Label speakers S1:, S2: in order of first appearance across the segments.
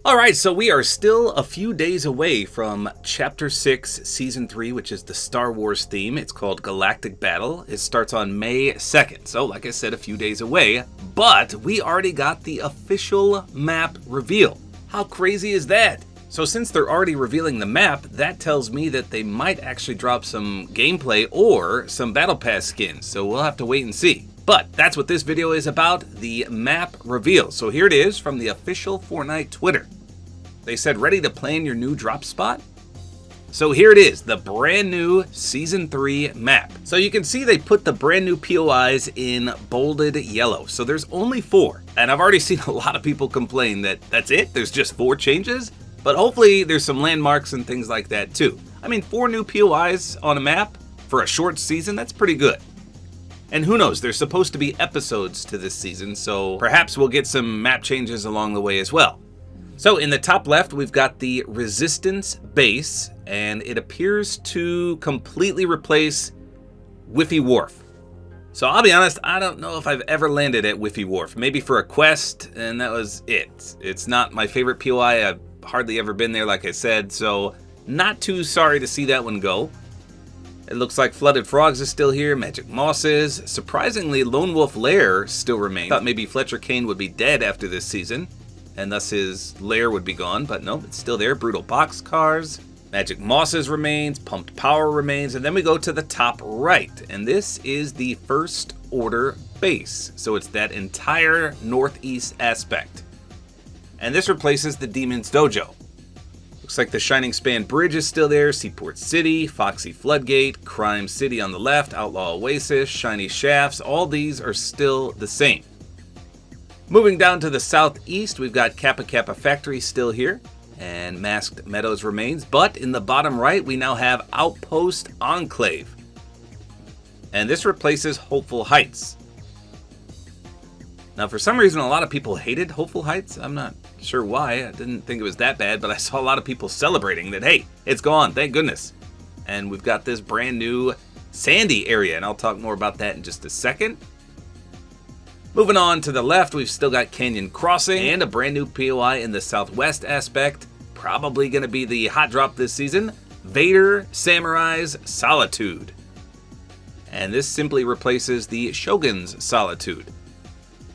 S1: Alright, so we are still a few days away from Chapter 6, Season 3, which is the Star Wars theme. It's called Galactic Battle. It starts on May 2nd, so like I said, a few days away. But we already got the official map reveal. How crazy is that? So since they're already revealing the map, that tells me that they might actually drop some gameplay or some Battle Pass skins, so we'll have to wait and see. But that's what this video is about, the map reveal. So here it is from the official Fortnite Twitter. They said, ready to plan your new drop spot? So here it is, the brand new Season 3 map. So you can see they put the brand new POIs in bolded yellow. So there's only 4. And I've already seen a lot of people complain that that's it, there's just 4 changes. But hopefully there's some landmarks and things like that too. I mean, 4 new POIs on a map for a short season, that's pretty good. And who knows, there's supposed to be episodes to this season, so perhaps we'll get some map changes along the way as well. So in the top left, we've got the Resistance base, and it appears to completely replace Whiffy Wharf. So I'll be honest, I don't know if I've ever landed at Whiffy Wharf. Maybe for a quest, and that was it. It's not my favorite POI, I've hardly ever been there like I said, so not too sorry to see that one go. It looks like Flooded Frogs is still here, Magic Mosses. Surprisingly, Lone Wolf Lair still remains. Thought maybe Fletcher Kane would be dead after this season, and thus his lair would be gone, but no, it's still there. Brutal Boxcars, Magic Mosses remains, Pumped Power remains, and then we go to the top right, and this is the First Order base. So it's that entire northeast aspect. And this replaces the Demon's Dojo. Looks like the Shining Span Bridge is still there, Seaport City, Foxy Floodgate, Crime City on the left, Outlaw Oasis, Shiny Shafts, all these are still the same. Moving down to the southeast, we've got Kappa Kappa Factory still here, and Masked Meadows remains, but in the bottom right, we now have Outpost Enclave. And this replaces Hopeful Heights. Now, for some reason, a lot of people hated Hopeful Heights. I'm not sure why. I didn't think it was that bad, but I saw a lot of people celebrating that, hey, it's gone, thank goodness. And we've got this brand new sandy area, and I'll talk more about that in just a second. Moving on to the left, we've still got Canyon Crossing and a brand new POI in the southwest aspect. Probably going to be the hot drop this season, Vader Samurai's Solitude. And this simply replaces the Shogun's Solitude.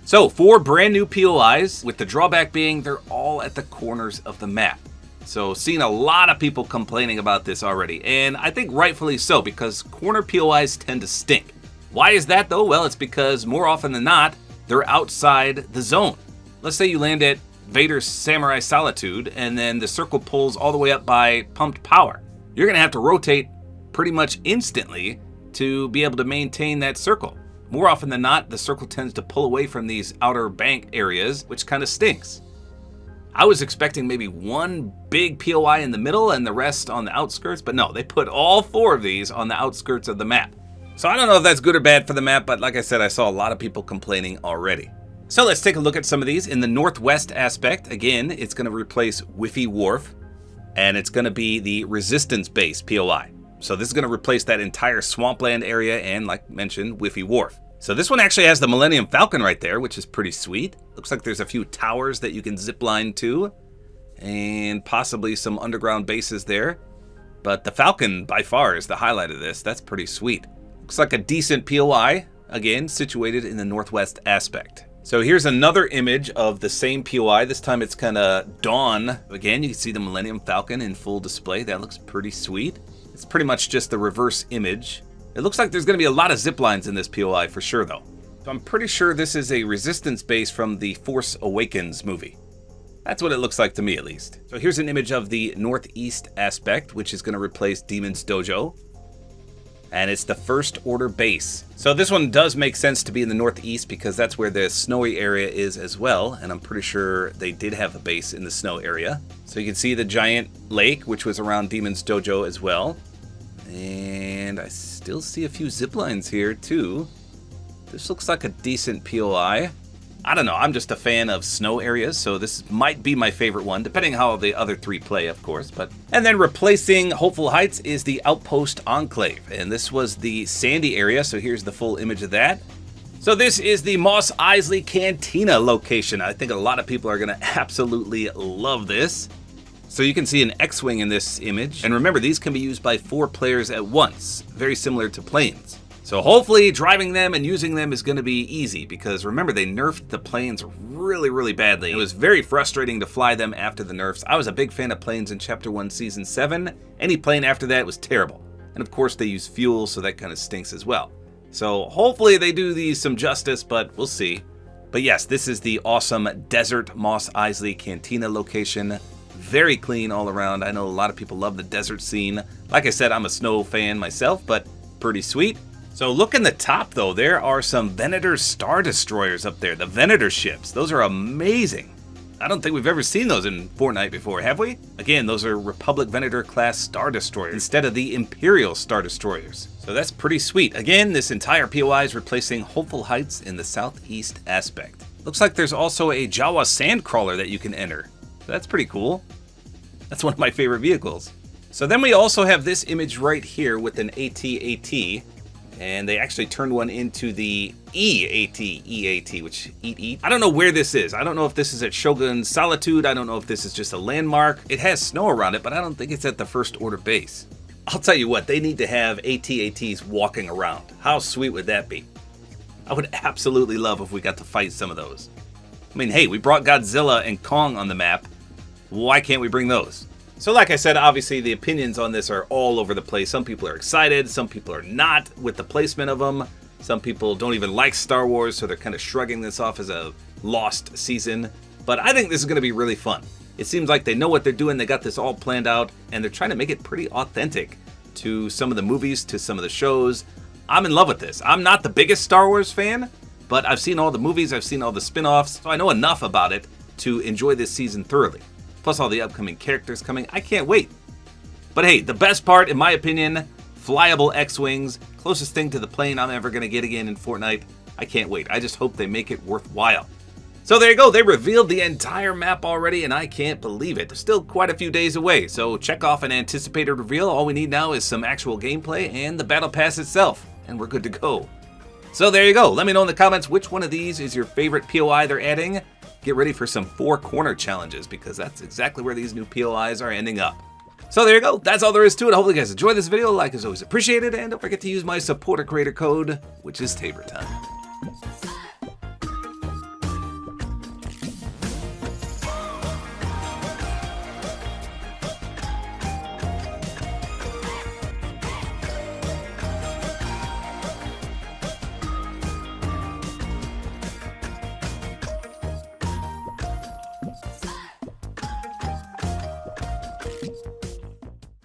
S1: So 4 brand new POIs, with the drawback being they're all at the corners of the map. So seen a lot of people complaining about this already, and I think rightfully so, because corner POIs tend to stink. Why is that though? Well, it's because more often than not, they're outside the zone. Let's say you land at Vader's Samurai Solitude, and then the circle pulls all the way up by Pumped Power. You're gonna have to rotate pretty much instantly to be able to maintain that circle. More often than not, the circle tends to pull away from these outer bank areas, which kind of stinks. I was expecting maybe 1 big POI in the middle and the rest on the outskirts, but no, they put all 4 of these on the outskirts of the map. So I don't know if that's good or bad for the map, but like I said, I saw a lot of people complaining already. So let's take a look at some of these. In the northwest aspect, again, it's going to replace Whiffy Wharf, and it's going to be the Resistance base POI. So this is going to replace that entire swampland area and, like mentioned, Whiffy Wharf. So this one actually has the Millennium Falcon right there, which is pretty sweet. Looks like there's a few towers that you can zip line to, and possibly some underground bases there. But the Falcon, by far, is the highlight of this. That's pretty sweet. Looks like a decent POI, again, situated in the northwest aspect. So here's another image of the same POI. This time it's kind of dawn. Again, you can see the Millennium Falcon in full display. That looks pretty sweet. It's pretty much just the reverse image. It looks like there's going to be a lot of zip lines in this POI for sure, though. So I'm pretty sure this is a Resistance base from the Force Awakens movie. That's what it looks like to me, at least. So here's an image of the northeast aspect, which is going to replace Demon's Dojo. And it's the First Order base. So this one does make sense to be in the northeast because that's where the snowy area is as well. And I'm pretty sure they did have a base in the snow area. So you can see the giant lake, which was around Demon's Dojo as well. And I still see a few zip lines here too. This looks like a decent POI. I don't know, I'm just a fan of snow areas, so this might be my favorite one, depending how the other 3 play, of course. And then replacing Hopeful Heights is the Outpost Enclave, and this was the sandy area, so here's the full image of that. So this is the Mos Eisley Cantina location. I think a lot of people are gonna absolutely love this. So you can see an X-Wing in this image. And remember, these can be used by 4 players at once, very similar to planes. So hopefully driving them and using them is gonna be easy, because remember, they nerfed the planes really badly. It was very frustrating to fly them after the nerfs. I was a big fan of planes in Chapter 1, Season 7. Any plane after that was terrible. And of course they use fuel, so that kind of stinks as well. So hopefully they do these some justice, but we'll see. But yes, this is the awesome Desert Mos Eisley Cantina location. Very clean all around. I know a lot of people love the desert scene. Like I said, I'm a snow fan myself, but pretty sweet. So look in the top though, there are some Venator Star Destroyers up there, the Venator ships. Those are amazing. I don't think we've ever seen those in Fortnite before, have we? Again, those are Republic Venator class Star Destroyers instead of the Imperial Star Destroyers. So that's pretty sweet. Again, this entire POI is replacing Hopeful Heights in the southeast aspect. Looks like there's also a Jawa Sandcrawler that you can enter. That's pretty cool. That's one of my favorite vehicles. So then we also have this image right here with an AT-AT. And they actually turned one into the EAT, which eat. I don't know where this is. I don't know if this is at Shogun Solitude. I don't know if this is just a landmark. It has snow around it, but I don't think it's at the First Order base. I'll tell you what, they need to have AT-ATs walking around. How sweet would that be? I would absolutely love if we got to fight some of those. I mean, hey, we brought Godzilla and Kong on the map. Why can't we bring those? So like I said, obviously the opinions on this are all over the place. Some people are excited, some people are not with the placement of them. Some people don't even like Star Wars, so they're kind of shrugging this off as a lost season. But I think this is going to be really fun. It seems like they know what they're doing, they got this all planned out, and they're trying to make it pretty authentic to some of the movies, to some of the shows. I'm in love with this. I'm not the biggest Star Wars fan, but I've seen all the movies, I've seen all the spin-offs, so I know enough about it to enjoy this season thoroughly. Plus all the upcoming characters coming. I can't wait. But hey, the best part, in my opinion, flyable X-Wings, closest thing to the plane I'm ever going to get again in Fortnite. I can't wait. I just hope they make it worthwhile. So there you go. They revealed the entire map already, and I can't believe it. They're still quite a few days away, so check off an anticipated reveal. All we need now is some actual gameplay and the Battle Pass itself, and we're good to go. So there you go. Let me know in the comments which one of these is your favorite POI they're adding. Get ready for some 4 corner challenges, because that's exactly where these new POIs are ending up. So there you go. That's all there is to it. Hopefully you guys enjoyed this video. Like is always appreciated, and don't forget to use my Support-A-Creator Code, which is Tabor time.